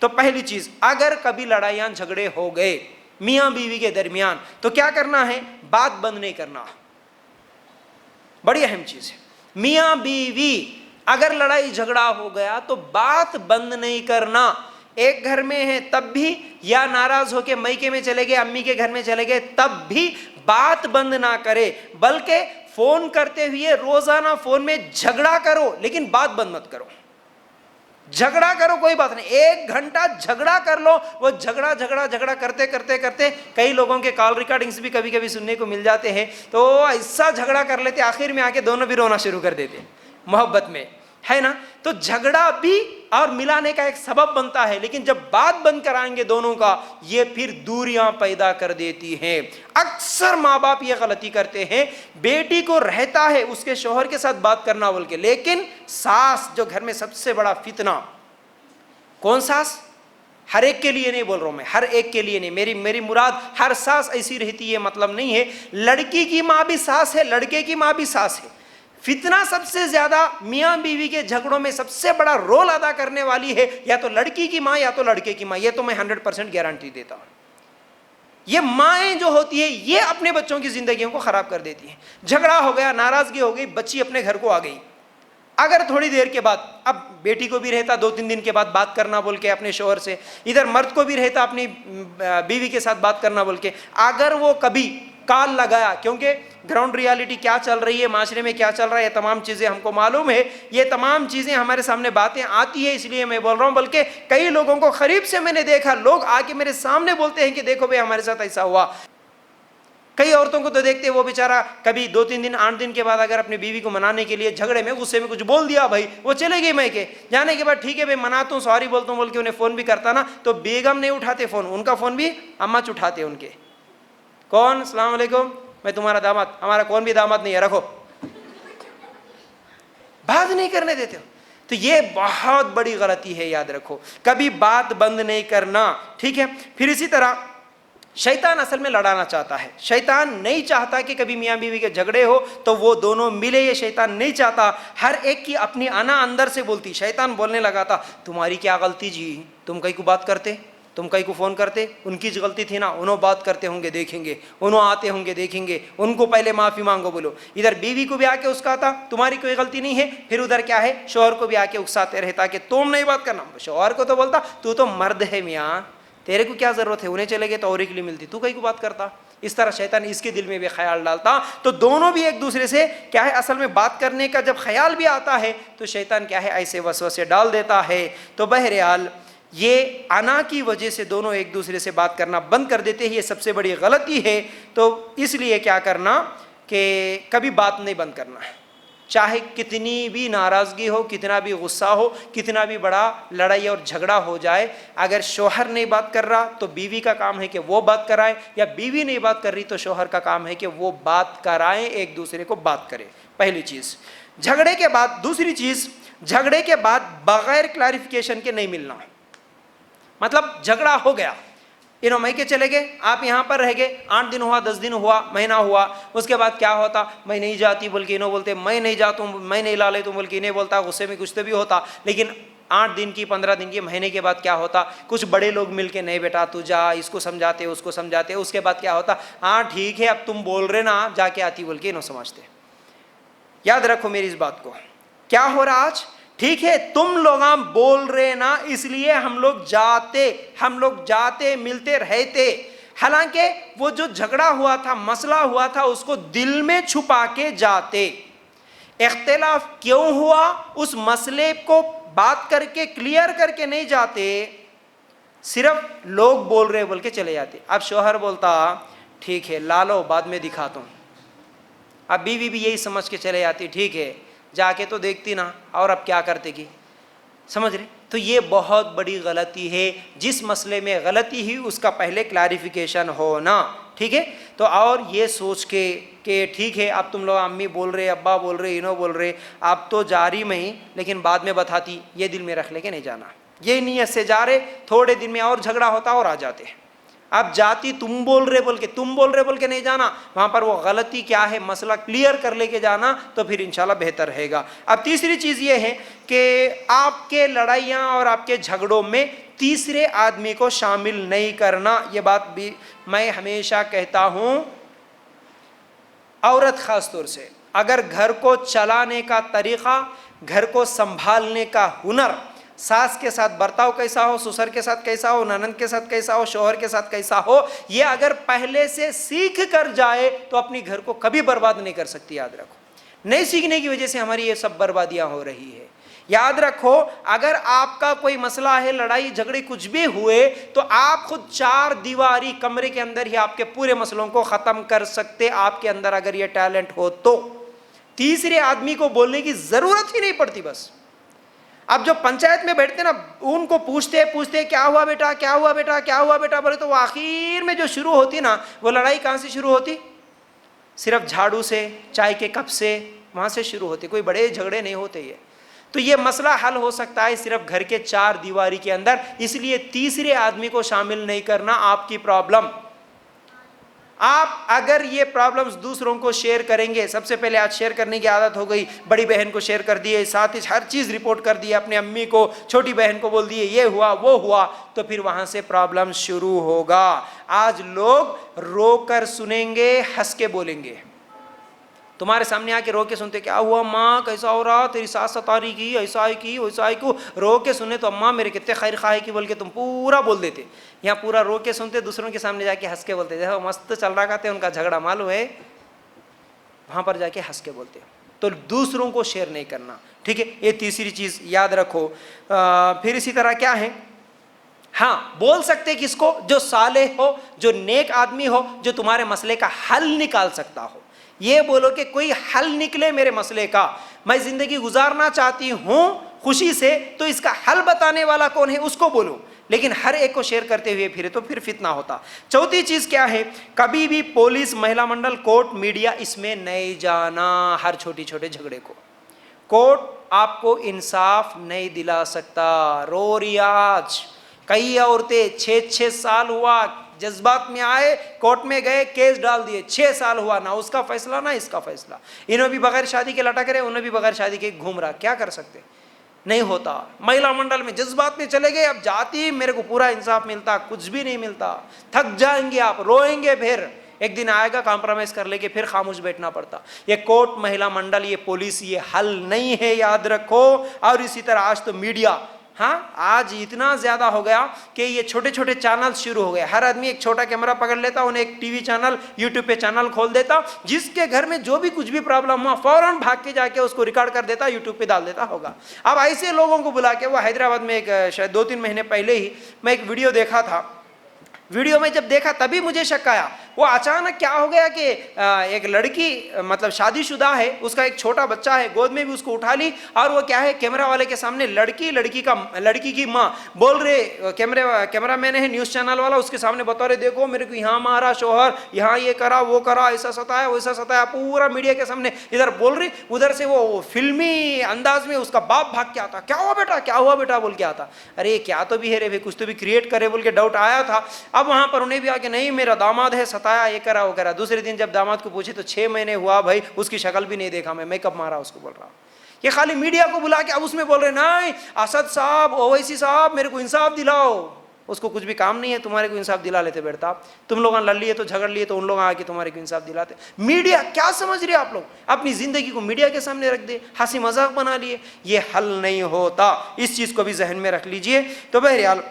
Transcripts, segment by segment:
तो पहली चीज, अगर कभी लड़ाइयां झगड़े हो गए मियां बीवी के दरमियान तो क्या करना है? बात बंद नहीं करना। बड़ी अहम चीज है। मियां बीवी अगर लड़ाई झगड़ा हो गया तो बात बंद नहीं करना। एक घर में है तब भी, या नाराज होके मैके में चले गए, अम्मी के घर में चले गए, तब भी बात बंद ना करे, बल्कि फोन करते हुए रोजाना फोन में झगड़ा करो, लेकिन बात बंद मत करो। झगड़ा करो कोई बात नहीं, 1 घंटा झगड़ा कर लो। वो झगड़ा झगड़ा झगड़ा करते करते करते कई लोगों के कॉल रिकॉर्डिंग्स भी कभी कभी सुनने को मिल जाते हैं, तो ऐसा झगड़ा कर लेते आखिर में आके दोनों भी रोना शुरू कर देते मोहब्बत में, है ना। तो झगड़ा भी और मिलाने का एक सबब बनता है, लेकिन जब बात बंद कराएंगे दोनों का, ये फिर दूरियां पैदा कर देती हैं। अक्सर माँ बाप ये गलती करते हैं, बेटी को रहता है उसके शौहर के साथ बात करना बोल के, लेकिन सास जो घर में सबसे बड़ा फितना। कौन सास? हर एक के लिए नहीं बोल रहा हूं मैं, हर एक के लिए नहीं, मेरी मुराद हर सास ऐसी रहती है मतलब नहीं है। लड़की की माँ भी सास है, लड़के की माँ भी सास है। फितना सबसे ज्यादा मियां बीवी के झगड़ों में सबसे बड़ा रोल अदा करने वाली है या तो लड़की की मां या तो लड़के की मां। ये तो मैं 100% गारंटी देता हूं। ये माएं जो होती है ये अपने बच्चों की जिंदगियों को खराब कर देती हैं। झगड़ा हो गया, नाराजगी हो गई, बच्ची अपने घर को आ गई, अगर थोड़ी देर के बाद, अब बेटी को भी रहता 2-3 दिन के बाद बात करना बोल के अपने शौहर से, इधर मर्द को भी रहता अपनी बीवी के साथ बात करना बोल के, अगर वो कभी काल लगाया, क्योंकि ग्राउंड रियलिटी क्या चल रही है, माशरे में क्या चल रहा है, ये तमाम चीज़ें हमको मालूम है, ये तमाम चीज़ें हमारे सामने बातें आती है, इसलिए मैं बोल रहा हूँ। बल्कि कई लोगों को करीब से मैंने देखा, लोग आके मेरे सामने बोलते हैं कि देखो भाई हमारे साथ ऐसा हुआ। कई औरतों को तो देखते वो बेचारा कभी 2-3 दिन 8 दिन के बाद अगर अपनी बीवी को मनाने के लिए झगड़े में गुस्से में कुछ बोल दिया, भाई वो चले गई मैके, जाने के बाद ठीक है भाई मनाता हूँ, सॉरी बोलता हूँ बोल के उन्हें फ़ोन भी करता ना, तो बेगम नहीं उठाते फ़ोन, उनका फ़ोन भी अम्मा उठाते उनके। कौन? अस्सलाम वालेकुम, मैं तुम्हारा दामाद। हमारा कौन भी दामाद नहीं है, रखो। बात नहीं करने देते हो, तो ये बहुत बड़ी गलती है, याद रखो, कभी बात बंद नहीं करना, ठीक है। फिर इसी तरह शैतान असल में लड़ाना चाहता है। शैतान नहीं चाहता कि कभी मियाँ बीवी के झगड़े हो तो वो दोनों मिले, ये शैतान नहीं चाहता। हर एक की अपनी आना अंदर से बोलती। शैतान बोलने लगा था, तुम्हारी क्या गलती जी, तुम कहीं को बात करते, तुम कहीं को फ़ोन करते, उनकी गलती थी ना, उन्होंने बात करते होंगे देखेंगे, उन्होंने आते होंगे देखेंगे, उनको पहले माफ़ी मांगो बोलो। इधर बीवी को भी आके उसकाता, तुम्हारी कोई गलती नहीं है, फिर उधर क्या है, शौहर को भी आके उकसाते रहता कि तुम नहीं बात करना। शौहर को तो बोलता तू तो मर्द है मियाँ, तेरे को क्या ज़रूरत है, उन्हें चले गए तो और के लिए मिलती, तू कहीं को बात करता। इस तरह शैतान इसके दिल में भी ख्याल डालता, तो दोनों भी एक दूसरे से क्या है, असल में बात करने का जब ख्याल भी आता है तो शैतान क्या है, ऐसे वसवसे डाल देता है। तो बहरहाल ये अना की वजह से दोनों एक दूसरे से बात करना बंद कर देते हैं, ये सबसे बड़ी गलती है। तो इसलिए क्या करना कि कभी बात नहीं बंद करना है, चाहे कितनी भी नाराज़गी हो, कितना भी गुस्सा हो, कितना भी बड़ा लड़ाई और झगड़ा हो जाए, अगर शौहर नहीं बात कर रहा तो बीवी का काम है कि वो बात कराए, या बीवी नहीं बात कर रही तो शौहर का काम है कि वो बात कराएं, एक दूसरे को बात करें। पहली चीज़ झगड़े के बाद। दूसरी चीज़, झगड़े के बाद बगैर क्लैरिफिकेशन के नहीं मिलना। मतलब झगड़ा हो गया, इन्हों मैके चले गए, आप यहाँ पर रह गए, 8 दिन हुआ, 10 दिन हुआ, महीना हुआ, उसके बाद क्या होता, मैं नहीं जाती बोल के इन्हों बोलते, मैं नहीं जाता हूँ, मैं नहीं ला लेता हूँ बोल के इन्हें बोलता, गुस्से में कुछ तो भी होता। लेकिन 8 दिन की, 15 दिन की, महीने के बाद क्या होता, कुछ बड़े लोग मिलके, नहीं बेटा तू जा, इसको समझाते उसको समझाते। उसके बाद क्या होता, हाँ ठीक है अब तुम बोल रहे ना, जाके आती बोल के इन्हों समझते। याद रखो मेरी इस बात को। क्या हो रहा आज, ठीक है तुम लोग बोल रहे ना, इसलिए हम लोग जाते मिलते रहते। हालांकि वो जो झगड़ा हुआ था, मसला हुआ था, उसको दिल में छुपा के जाते। इख्तिलाफ क्यों हुआ, उस मसले को बात करके क्लियर करके नहीं जाते, सिर्फ लोग बोल रहे बोल के चले जाते। अब शौहर बोलता ठीक है ला लो, बाद में दिखाता हूँ। अब बीवी भी यही समझ के चले जाती, ठीक है जाके तो देखती ना, और अब क्या करते कि, समझ रहे। तो ये बहुत बड़ी गलती है। जिस मसले में गलती ही उसका पहले क्लैरिफिकेशन होना, ठीक है। तो और ये सोच के कि ठीक है अब तुम लोग अम्मी बोल रहे, अब्बा बोल रहे, इन्हों बोल रहे, अब तो जारी में ही, लेकिन बाद में बताती, ये दिल में रख लेके नहीं जाना। ये नीयत से जा रहे, थोड़े दिन में और झगड़ा होता और आ जाते। अब जाती तुम बोल रहे बोल के नहीं जाना, वहाँ पर वो गलती क्या है मसला क्लियर कर लेके जाना, तो फिर इंशाल्लाह बेहतर रहेगा। अब तीसरी चीज़ ये है कि आपके लड़ाइयाँ और आपके झगड़ों में तीसरे आदमी को शामिल नहीं करना। ये बात भी मैं हमेशा कहता हूं, औरत खास तौर से अगर घर को चलाने का तरीका, घर को संभालने का हुनर, सास के साथ बर्ताव कैसा हो, ससुर के साथ कैसा हो, ननंद के साथ कैसा हो, शौहर के साथ कैसा हो, ये अगर पहले से सीख कर जाए तो अपनी घर को कभी बर्बाद नहीं कर सकती। याद रखो, नहीं सीखने की वजह से हमारी ये सब बर्बादियां हो रही है। याद रखो, अगर आपका कोई मसला है, लड़ाई झगड़े कुछ भी हुए, तो आप खुद 4 दीवारी कमरे के अंदर ही आपके पूरे मसलों को खत्म कर सकते, आपके अंदर अगर ये टैलेंट हो तो। तीसरे आदमी को बोलने की जरूरत ही नहीं पड़ती। बस अब जो पंचायत में बैठते ना, उनको पूछते पूछते क्या हुआ बेटा, क्या हुआ बेटा, क्या हुआ बेटा बोले, तो वो आखिर में जो शुरू होती ना, वो लड़ाई कहाँ से शुरू होती? सिर्फ झाड़ू से, चाय के कप से, वहां से शुरू होती। कोई बड़े झगड़े नहीं होते। ये तो ये मसला हल हो सकता है सिर्फ घर के 4 दीवारी के अंदर। इसलिए तीसरे आदमी को शामिल नहीं करना आपकी प्रॉब्लम। आप अगर ये प्रॉब्लम्स दूसरों को शेयर करेंगे, सबसे पहले आज शेयर करने की आदत हो गई, बड़ी बहन को शेयर कर दिए, साथ ही हर चीज़ रिपोर्ट कर दिए, अपने अम्मी को, छोटी बहन को बोल दिए ये हुआ वो हुआ, तो फिर वहाँ से प्रॉब्लम शुरू होगा। आज लोग रोकर सुनेंगे, हंस के बोलेंगे। तुम्हारे सामने आके रो के सुनते, क्या हुआ माँ, कैसा हो रहा, तेरी सास सतारी की, ऐसा है की वैसा है को, रो के सुने तो अम्मा मेरे कितने खैर खाए की बोल के तुम पूरा बोल देते। यहाँ पूरा रो के सुनते, दूसरों के सामने जाके हंस के बोलते, देखो मस्त चल रहा कहते उनका झगड़ा मालूम है, वहाँ पर जाके हंस के बोलते। तो दूसरों को शेयर नहीं करना, ठीक है, ये तीसरी चीज़ याद रखो। फिर इसी तरह क्या है, हाँ बोल सकते किसको, जो सालेह हो, जो नेक आदमी हो, जो तुम्हारे मसले का हल निकाल सकता हो। ये बोलो कि कोई हल निकले मेरे मसले का, मैं जिंदगी गुजारना चाहती हूँ खुशी से, तो इसका हल बताने वाला कौन है उसको बोलो। लेकिन हर एक को शेयर करते हुए फिरे तो फिर फितना होता। चौथी चीज़ क्या है, कभी भी पुलिस, महिला मंडल, कोर्ट, मीडिया इसमें नहीं जाना। हर छोटी छोटे झगड़े को कोर्ट आपको इंसाफ नहीं दिला सकता। रो रियाज कई औरतें 6-6 साल हुआ, जज्बात में आए, कोर्ट में गए, केस डाल दिए, 6 साल हुआ, ना उसका फैसला ना इसका फैसला। इन्हों भी बगैर शादी के लटक रहे, उन्हें भी बगैर शादी के घूम रहा, क्या कर सकते, नहीं होता। महिला मंडल में जज्बात में चले गए, अब जाती मेरे को पूरा इंसाफ मिलता, कुछ भी नहीं मिलता, थक जाएंगे आप, रोएंगे, फिर एक दिन आएगा कॉम्प्रोमाइज कर लेके फिर खामोश बैठना पड़ता। ये कोर्ट, महिला मंडल, ये पुलिस, ये हल नहीं है, याद रखो। और इसी तरह आज तो मीडिया, हाँ आज इतना ज़्यादा हो गया कि ये छोटे छोटे चैनल शुरू हो गए। हर आदमी एक छोटा कैमरा पकड़ लेता, उन्हें एक टीवी चैनल, यूट्यूब पे चैनल खोल देता, जिसके घर में जो भी कुछ भी प्रॉब्लम हुआ फौरन भाग के जाके उसको रिकॉर्ड कर देता, यूट्यूब पे डाल देता होगा। अब ऐसे लोगों को बुला के, वो हैदराबाद में एक शायद 2-3 महीने पहले ही मैं एक वीडियो देखा था। वीडियो में जब देखा तभी मुझे शक आया, वो अचानक क्या हो गया कि एक लड़की, मतलब शादीशुदा है, उसका एक छोटा बच्चा है, गोद में भी उसको उठा ली, और वो क्या है कैमरा वाले के सामने लड़की की माँ बोल रहे, कैमरा मैन है न्यूज़ चैनल वाला, उसके सामने बता रहे देखो मेरे को यहाँ मारा शोहर, यहाँ ये करा वो करा, ऐसा सताया वैसा सताया, पूरा मीडिया के सामने इधर बोल रही, उधर से वो फिल्मी अंदाज में उसका बाप भाग के आता, क्या हुआ बेटा, क्या हुआ बेटा बोल के आता। अरे क्या तो भी है रे भाई, कुछ तो भी क्रिएट करे बोल के डाउट आया था। अब वहां पर उन्हें भी आके, नहीं मेरा दामाद है, सताया, ये करा वो करा। दूसरे दिन जब दामाद को पूछे तो 6 महीने हुआ भाई, उसकी शक्ल भी नहीं देखा मैं कब मारा उसको बोल रहा। ये खाली मीडिया को बुला के अब उसमें बोल रहे नहीं असद साहब, ओवैसी साहब मेरे को इंसाफ दिलाओ। उसको कुछ भी काम नहीं है, तुम्हारे को इंसाफ दिला लेते बैठता। तुम लोग लड़ लिए तो झगड़ लिए तो उन लोग आके तुम्हारे को इंसाफ दिलाते। मीडिया क्या समझ रहे आप लोग, अपनी जिंदगी को मीडिया के सामने रख दे, हंसी मजाक बना लिए, ये हल नहीं होता। इस चीज को भी जहन में रख लीजिए। तो बहरहाल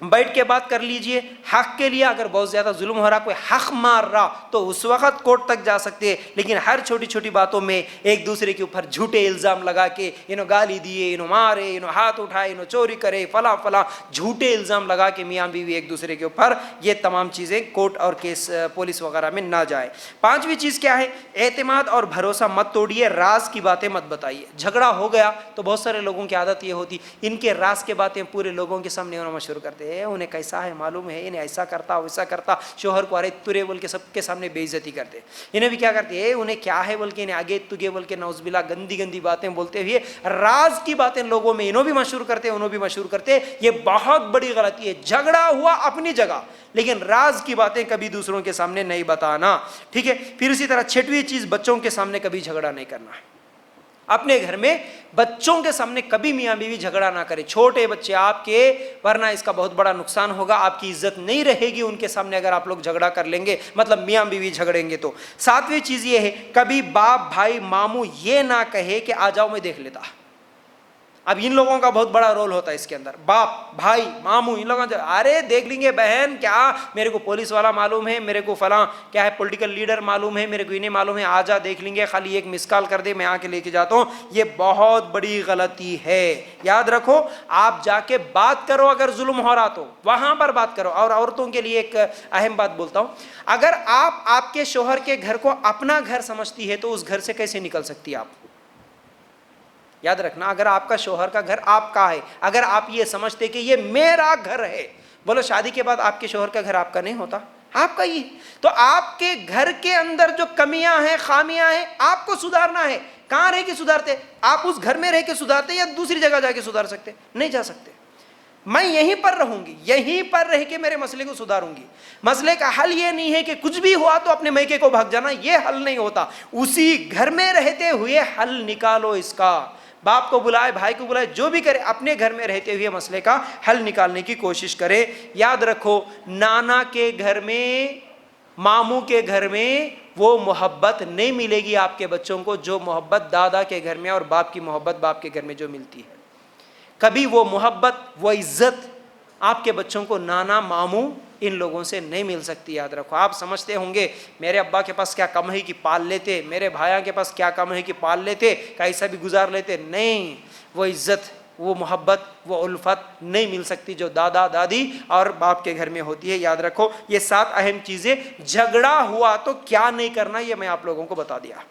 बैठ के बात कर लीजिए। हक के लिए अगर बहुत ज़्यादा जुल्म हो रहा, कोई हक मार रहा, तो उस वक़्त कोर्ट तक जा सकते हैं। लेकिन हर छोटी छोटी बातों में एक दूसरे के ऊपर झूठे इल्ज़ाम लगा के, इन्हों गाली दिए, इन्हों मारे, इन्हों हाथ उठाए, इन्हों चोरी करे, फला फला झूठे इल्ज़ाम लगा के मियाँ बीवी एक दूसरे के ऊपर, ये तमाम चीज़ें कोर्ट और केस पुलिस वगैरह में ना जाए। 5वीं चीज़ क्या है, एतमाद और भरोसा मत तोड़िए, राज की बातें मत बताइए। झगड़ा हो गया तो बहुत सारे लोगों की आदत ये होती, इनके राज के बातें पूरे लोगों के सामने उन्हें मशहूर करते, उन्हें कैसा है मालूम है, इन्हें ऐसा करता वैसा करता, शोहर को अरे तुरे बोल के सबके सामने बेइज्जती करते। इन्हें भी क्या करते हैं, उन्हें क्या है बोल के इन्हें आगे तुगे बोल के नौजबिल्ला गंदी गंदी बातें बोलते हुए राज की बातें लोगों में इन्हों भी मशहूर करते, उन्हों भी मशहूर करते। ये बहुत बड़ी गलती है। झगड़ा हुआ अपनी जगह, लेकिन राज की बातें कभी दूसरों के सामने नहीं बताना, ठीक है। फिर इसी तरह 6वीं चीज, बच्चों के सामने कभी झगड़ा नहीं करना। अपने घर में बच्चों के सामने कभी मियाँ बीवी झगड़ा ना करें, छोटे बच्चे आपके, वरना इसका बहुत बड़ा नुकसान होगा, आपकी इज्जत नहीं रहेगी उनके सामने अगर आप लोग झगड़ा कर लेंगे, मतलब मियाँ बीवी झगड़ेंगे तो। सातवीं चीज ये है, कभी बाप भाई मामू ये ना कहे कि आ जाओ मैं देख लेता। अब इन लोगों का बहुत बड़ा रोल होता है इसके अंदर, बाप भाई मामू इन लोगों का, अरे देख लेंगे बहन, क्या मेरे को पुलिस वाला मालूम है, मेरे को फला क्या है पॉलिटिकल लीडर मालूम है, मेरे को इन्हें मालूम है, आजा देख लेंगे, खाली एक मिस कॉल कर दे मैं आके लेके जाता हूँ। ये बहुत बड़ी गलती है, याद रखो। आप जाके बात करो, अगर जुल्म हो रहा तो वहां पर बात करो। और औरतों के लिए एक अहम बात बोलता हूँ, अगर आप आपके शोहर के घर को अपना घर समझती है तो उस घर से कैसे निकल सकती है आप? याद रखना, अगर आपका शोहर का घर आपका है, अगर आप ये समझते कि ये मेरा घर है, बोलो शादी के बाद आपके शोहर का घर आपका नहीं होता, आपका ही। तो आपके घर के अंदर जो कमियां हैं, खामियां हैं, आपको सुधारना है। कहां रह के सुधारते? आप उस घर में रह के सुधारते या दूसरी जगह जाके सुधार सकते? नहीं जा सकते। मैं यहीं पर रहूंगी, यहीं पर रह के मेरे मसले को सुधारूंगी। मसले का हल ये नहीं है कि कुछ भी हुआ तो अपने मैके को भाग जाना, ये हल नहीं होता। उसी घर में रहते हुए हल निकालो इसका। बाप को बुलाए, भाई को बुलाए, जो भी करे, अपने घर में रहते हुए मसले का हल निकालने की कोशिश करे। याद रखो, नाना के घर में, मामू के घर में वो मोहब्बत नहीं मिलेगी आपके बच्चों को जो मोहब्बत दादा के घर में और बाप की मोहब्बत बाप के घर में जो मिलती है। कभी वो मोहब्बत, वो इज्जत आपके बच्चों को नाना मामू इन लोगों से नहीं मिल सकती। याद रखो। आप समझते होंगे मेरे अब्बा के पास क्या कम है कि पाल लेते, मेरे भाइयों के पास क्या कम है कि पाल लेते, कैसा भी गुजार लेते। नहीं, वो इज्जत, वो मोहब्बत, वो उल्फत नहीं मिल सकती जो दादा दादी और बाप के घर में होती है। याद रखो, ये 7 अहम चीज़ें। झगड़ा हुआ तो क्या नहीं करना, ये मैं आप लोगों को बता दिया।